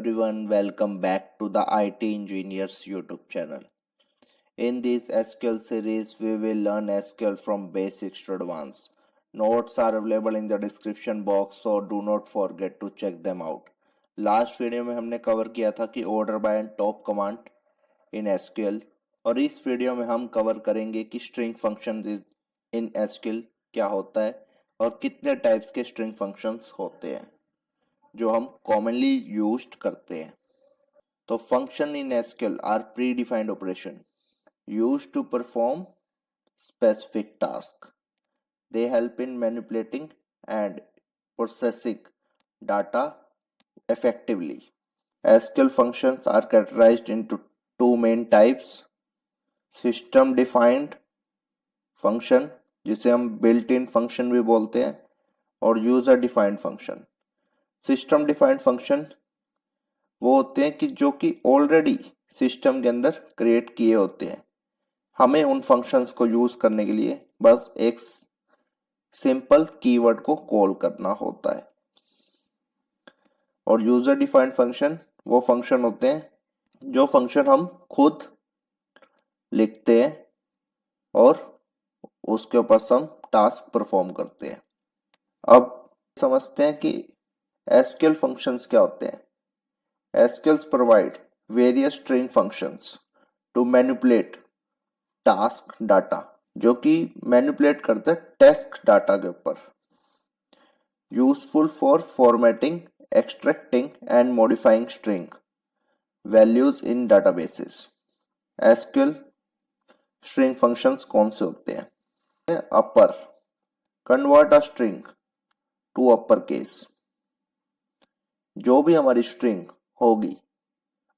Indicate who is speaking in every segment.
Speaker 1: everyone, welcome back to the IT Engineers YouTube channel. In this SQL series, we will learn SQL from basics to advanced. Notes are available in the description box, so do not forget to check them out. Last video में हमने cover किया था कि order by and top command in SQL और इस video में हम cover करेंगे कि स्ट्रिंग फंक्शन इन एसक्यूएल क्या होता है और कितने टाइप्स के स्ट्रिंग फंक्शंस होते हैं जो हम कॉमनली यूज्ड करते हैं. तो function in SQL are predefined operation used to perform specific task. They help in manipulating and processing data effectively. SQL functions are categorized into two main types. System defined function, जिसे हम built in function भी बोलते हैं, और user defined function. System defined function वो होते हैं कि जो कि ऑलरेडी सिस्टम के अंदर क्रिएट किए होते हैं. हमें उन फंक्शंस को यूज करने के लिए बस एक सिंपल कीवर्ड को कॉल करना होता है. और यूजर डिफाइंड फंक्शन वो फंक्शन होते हैं जो फंक्शन हम खुद लिखते हैं और उसके ऊपर हम टास्क परफॉर्म करते हैं. अब समझते हैं कि एसक्यूएल फंक्शंस क्या होते हैं. SQLs provide various string functions to manipulate task data, जो कि मैनिपुलेट करते हैं टेक्स्ट डाटा के ऊपर. Useful for formatting, extracting and modifying string values in databases. SQL string functions कौन से होते हैं. Upper, convert a string to upper case. जो भी हमारी स्ट्रिंग होगी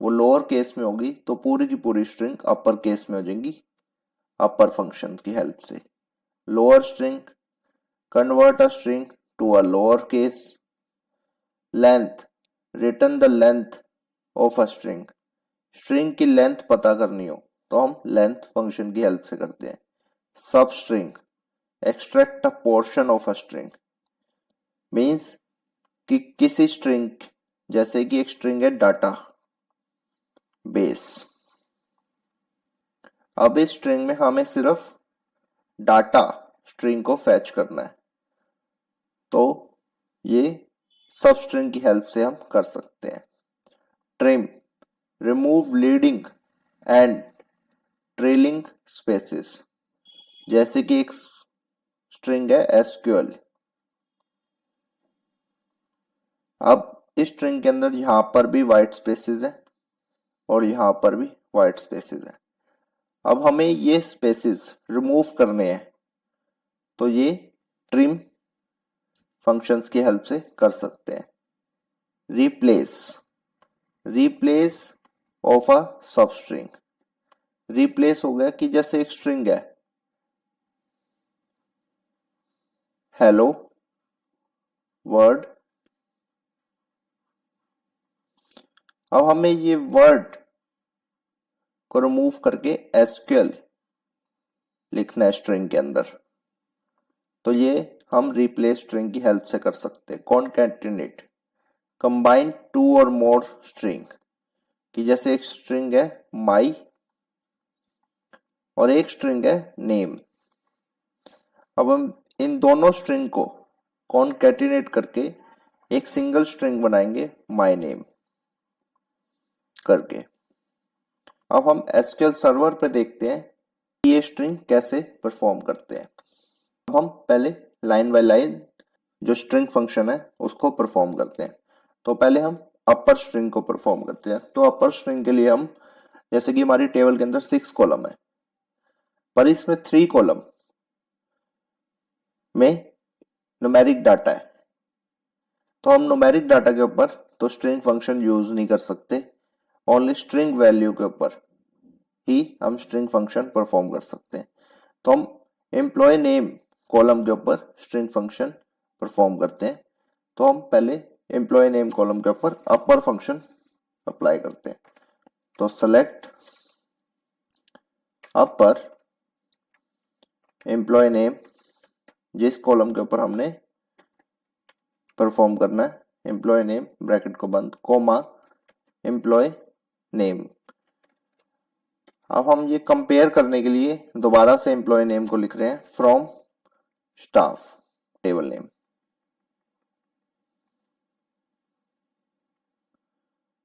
Speaker 1: वो लोअर केस में होगी तो पूरी की पूरी स्ट्रिंग अपर केस में हो जाएगी अपर फंक्शन की हेल्प से. Lower string, convert a string to a lower case. Length, return the length of a string. String की लेंथ पता करनी हो तो हम लेंथ फंक्शन की हेल्प से करते हैं. सब string, extract a portion of a string. Means कि किसी स्ट्रिंग, जैसे कि एक स्ट्रिंग है डाटा बेस. अब इस स्ट्रिंग में हमें सिर्फ डाटा स्ट्रिंग को फैच करना है तो ये सब स्ट्रिंग की हेल्प से हम कर सकते हैं. Trim, remove leading and trailing spaces. जैसे कि एक स्ट्रिंग है एसक्यूएल. अब इस स्ट्रिंग के अंदर यहां पर भी वाइट स्पेसेस है और यहां पर भी वाइट स्पेसेस है. अब हमें ये स्पेसेस रिमूव करने हैं तो ये ट्रिम फंक्शंस की हेल्प से कर सकते हैं. रिप्लेस, रिप्लेस ऑफ अ सब स्ट्रिंग. रिप्लेस हो गया कि जैसे एक स्ट्रिंग है हेलो वर्ड. अब हमें ये वर्ड को रिमूव करके एसक्यूएल लिखना है स्ट्रिंग के अंदर तो ये हम रिप्लेस स्ट्रिंग की हेल्प से कर सकते हैं. कॉन्कैटिनेट, कंबाइन टू और मोर स्ट्रिंग. कि जैसे एक स्ट्रिंग है माई और एक स्ट्रिंग है नेम. अब हम इन दोनों स्ट्रिंग को कॉन्कैटिनेट करके एक सिंगल स्ट्रिंग बनाएंगे माई नेम करके. अब हम एसक्यूएल सर्वर पे देखते हैं कि ये स्ट्रिंग कैसे परफॉर्म करते हैं. अब हम पहले लाइन बाय लाइन जो स्ट्रिंग फंक्शन है उसको परफॉर्म करते हैं. तो पहले हम अपर स्ट्रिंग को परफॉर्म करते हैं. तो अपर स्ट्रिंग के लिए हम, जैसे कि हमारी टेबल के अंदर 6 कॉलम है पर इसमें 3 कॉलम में न्यूमेरिक डाटा है तो हम न्यूमेरिक डाटा के ऊपर तो स्ट्रिंग फंक्शन यूज नहीं कर सकते. ओनली स्ट्रिंग वैल्यू के ऊपर ही हम स्ट्रिंग फंक्शन परफॉर्म कर सकते हैं. तो हम एम्प्लॉय नेम कॉलम के ऊपर स्ट्रिंग फंक्शन परफॉर्म करते हैं. तो हम पहले एम्प्लॉय नेम कॉलम के ऊपर अपर फंक्शन अप्लाई करते हैं. तो सेलेक्ट अपर एम्प्लॉय नेम, जिस कॉलम के ऊपर हमने परफॉर्म करना है, एम्प्लॉय नेम ब्रैकेट को बंद, कोमा एम्प्लॉय नेम। अब हम ये कंपेयर करने के लिए दोबारा से एम्प्लॉय नेम को लिख रहे हैं फ्रॉम स्टाफ टेबल नेम।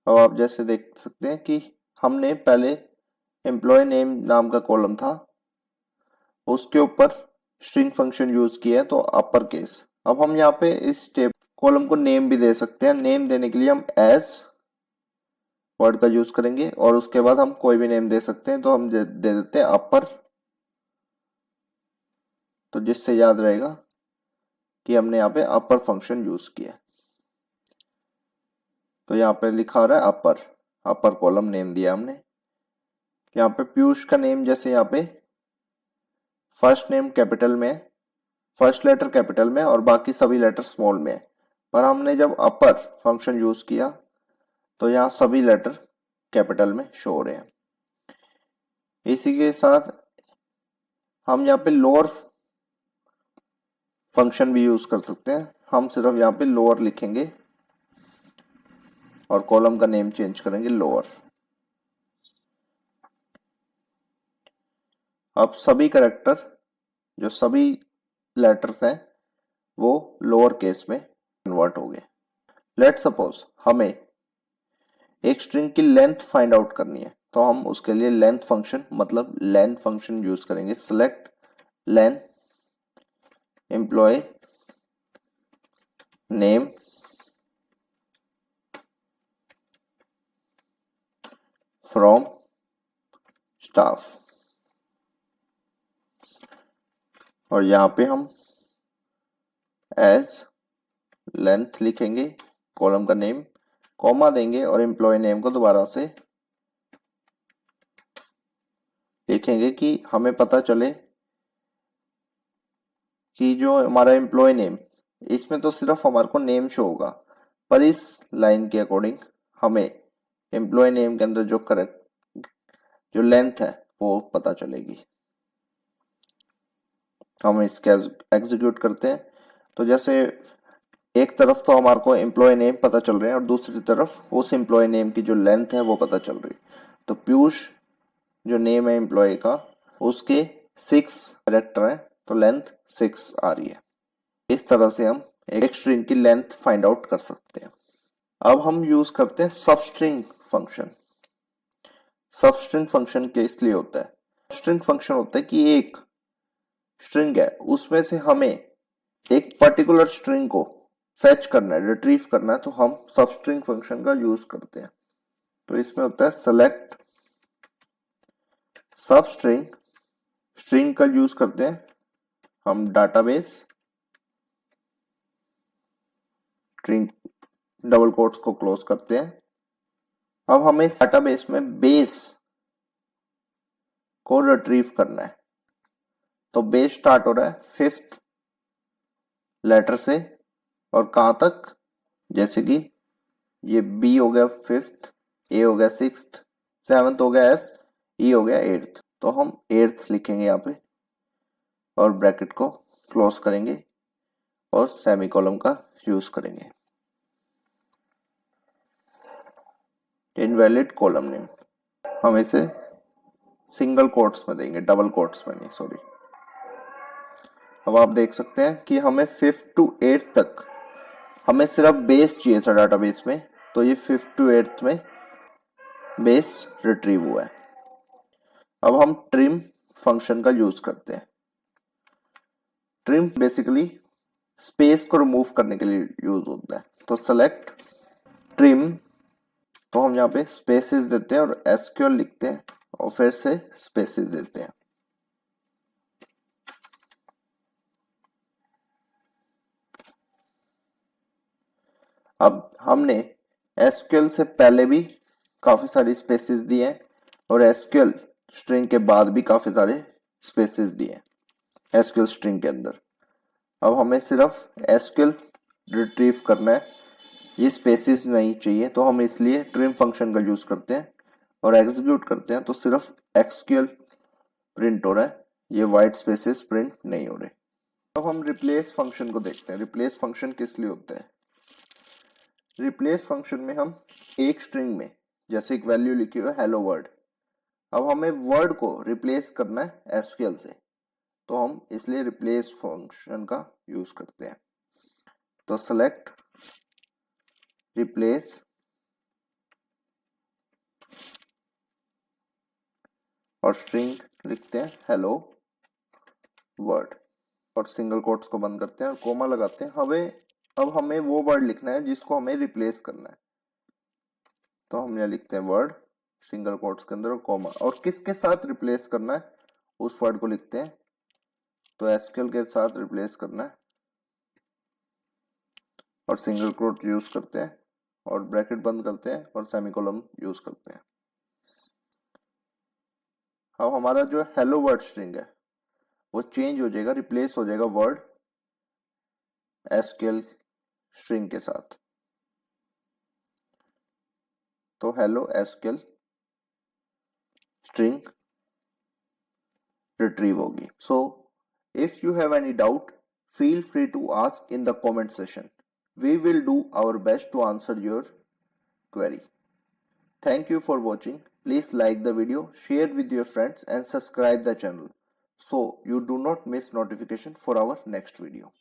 Speaker 1: अब आप जैसे देख सकते हैं कि हमने पहले एम्प्लॉय नेम नाम का कॉलम था, उसके ऊपर स्ट्रिंग फंक्शन यूज किया है तो अपर केस। अब हम यहाँ पे इस कॉलम को नेम भी दे सकते हैं। नेम देने के लिए हम एज वर्ड का यूज करेंगे और उसके बाद हम कोई भी नेम दे सकते हैं, तो हम दे देते हैं अपर, तो जिससे याद रहेगा कि हमने यहाँ पे अपर फंक्शन यूज किया। तो यहाँ पे लिखा रहा है अपर कॉलम नेम दिया हमने। यहाँ पे पीयूष का नेम जैसे यहाँ पे फर्स्ट नेम कैपिटल में, फर्स्ट लेटर कैपिटल में और बाकी सभी लेटर स्मॉल में, पर हमने जब अपर फंक्शन यूज किया तो यहाँ सभी लेटर कैपिटल में शो हो रहे हैं। इसी के साथ हम यहाँ पे लोअर फंक्शन भी यूज कर सकते हैं। हम सिर्फ यहाँ पे लोअर लिखेंगे और कॉलम का नेम चेंज करेंगे लोअर। अब सभी कैरेक्टर जो सभी लेटर्स हैं वो लोअर केस में कन्वर्ट हो गए। लेट सपोज हमें एक स्ट्रिंग की लेंथ फाइंड आउट करनी है, तो हम उसके लिए लेंथ फंक्शन मतलब लेन फंक्शन यूज करेंगे। Select len employee name from staff, और यहाँ पे हम एज लेंथ लिखेंगे, कॉलम का नेम, कॉमा देंगे और एम्प्लॉय नेम को दोबारा से लिखेंगे कि हमें पता चले कि जो हमारा एम्प्लॉय नेम, इसमें तो सिर्फ हमारे को नेम शो होगा, पर इस लाइन के अकॉर्डिंग हमें एम्प्लॉय नेम के अंदर जो करेक्ट जो लेंथ है वो पता चलेगी। हम इसके एग्जीक्यूट करते हैं तो जैसे एक तरफ तो हमारे को एम्प्लॉय नेम पता चल रहे हैं और दूसरी तरफ उस एम्प्लॉय नेम की जो लेंथ है वो पता चल रही है। तो पीयूष जो नेम है एम्प्लॉय का, उसके 6 कैरेक्टर है तो लेंथ 6 आ रही है। इस तरह से हम एक स्ट्रिंग की लेंथ फाइंड आउट कर सकते हैं। अब हम यूज करते हैं सबस्ट्रिंग फंक्शन। सबस्ट्रिंग फंक्शन किस लिए होता है? सबस्ट्रिंग फंक्शन होता है कि एक स्ट्रिंग है, उसमें से हमें एक पर्टिकुलर स्ट्रिंग को फेच करना है, रिट्रीव करना है, तो हम सबस्ट्रिंग फंक्शन का यूज करते हैं। तो इसमें होता है सेलेक्ट सबस्ट्रिंग, स्ट्रिंग का यूज करते हैं हम डाटाबेस, स्ट्रिंग डबल कोट्स को क्लोज करते हैं। अब हमें डाटाबेस में बेस को रिट्रीव करना है, तो बेस स्टार्ट हो रहा है 5th लेटर से और कहां तक, जैसे कि ये बी हो गया 5th, ए हो गया 6th, 7th हो गया एस, ई हो गया 8th, तो हम 8th लिखेंगे यहाँ पे और ब्रैकेट को क्लोज करेंगे और सेमीकोलन का यूज करेंगे। इनवैलिड कॉलम नेम हम इसे सिंगल कोट्स में देंगे, डबल कोट्स में नहीं, सॉरी। अब आप देख सकते हैं कि हमें 5th to 8th तक हमें सिर्फ बेस चाहिए था डाटाबेस में, तो ये 5th to 8th में बेस रिट्रीव हुआ है। अब हम ट्रिम फंक्शन का यूज करते हैं। ट्रिम बेसिकली स्पेस को रिमूव करने के लिए यूज होता है। तो सेलेक्ट ट्रिम, तो हम यहाँ पे स्पेसेस देते हैं और एसक्यूएल लिखते हैं और फिर से स्पेसेस देते हैं। अब हमने एसक्यूएल से पहले भी काफी सारी स्पेसेस दिए हैं और एसक्यूएल स्ट्रिंग के बाद भी काफी सारे स्पेसेस दिए हैं एसक्यूएल स्ट्रिंग के अंदर। अब हमें सिर्फ एसक्यूएल रिट्रीव करना है, ये स्पेसेस नहीं चाहिए, तो हम इसलिए ट्रिम फंक्शन का यूज करते हैं और एग्जीक्यूट करते हैं तो सिर्फ एसक्यूएल प्रिंट हो रहा है, ये वाइट स्पेसेस प्रिंट नहीं हो रहे। अब हम रिप्लेस फंक्शन को देखते हैं। रिप्लेस फंक्शन किस लिए होता है? रिप्लेस फंक्शन में हम एक स्ट्रिंग में जैसे एक वैल्यू लिखी हुई है हेलो वर्ड। अब हमें वर्ड को रिप्लेस करना है एसक्यूएल से, तो हम इसलिए रिप्लेस फंक्शन का यूज करते हैं। तो सेलेक्ट रिप्लेस और स्ट्रिंग लिखते हैं हेलो वर्ड और सिंगल कोट्स को बंद करते हैं और कोमा लगाते हैं। अब हमें वो वर्ड लिखना है जिसको हमें रिप्लेस करना है, तो हम यहाँ लिखते हैं वर्ड सिंगल कोट्स के अंदर और कोमा, और किसके साथ रिप्लेस करना है उस वर्ड को लिखते हैं, तो एसक्यूएल के साथ रिप्लेस करना है और सिंगल कोट यूज करते हैं और ब्रैकेट बंद करते हैं और सेमीकोलन यूज करते हैं। अब हमारा जो हेलो वर्ड स्ट्रिंग है वो चेंज हो जाएगा, रिप्लेस हो जाएगा वर्ड एसक्यूएल स्ट्रिंग के साथ। तो हेलो एसक्यूएल स्ट्रिंग रिट्रीव होगी। So if you have any doubt, feel free to ask in the comment section. We will do our best to answer your query. Thank you for watching. Please like the video, share with your friends and subscribe the channel so you do not miss notification for our next video.